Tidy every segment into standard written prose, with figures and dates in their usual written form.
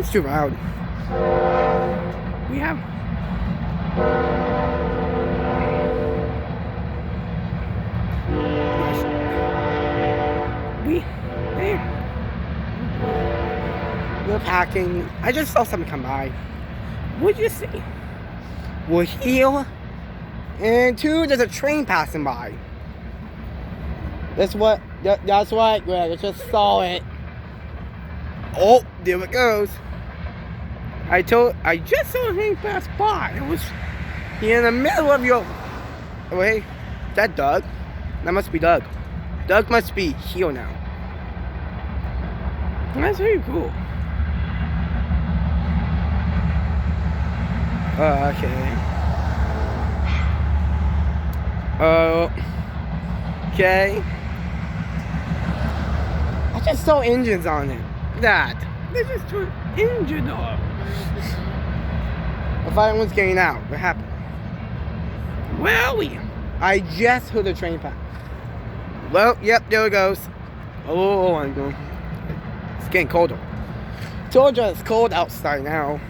It's too loud. We have... We're packing. I just saw something come by. What'd you see? We're here. And two, there's a train passing by. That's right, Greg. I just saw it. Oh, there it goes. I just saw a train pass by. It was here in the middle of your... Wait, is that Doug? That must be Doug. Doug must be here now. That's pretty cool. Okay. Okay. I just saw engines on it. They just turned engine off. If anyone's getting out, what happened? Well, I just heard the train pass. Well, yep, there it goes. Oh, I'm going. It's getting colder. Told you it's cold outside now.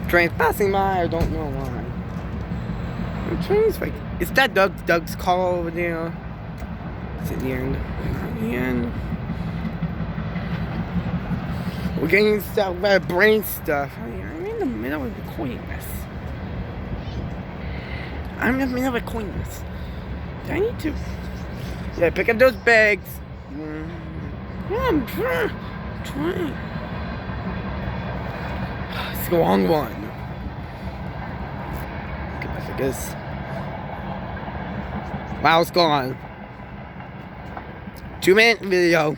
Train's passing by, I don't know why. The train's like... Is that Doug's car over there? It's at the end. At the end. We're getting stuff, brain stuff. I'm in the middle of recording this. I'm in the middle of recording this. Do I need to... Yeah, pick up those bags. Yeah, I'm trying. It's the wrong one. Goodness, I guess. Wow, it's gone. 2-minute video.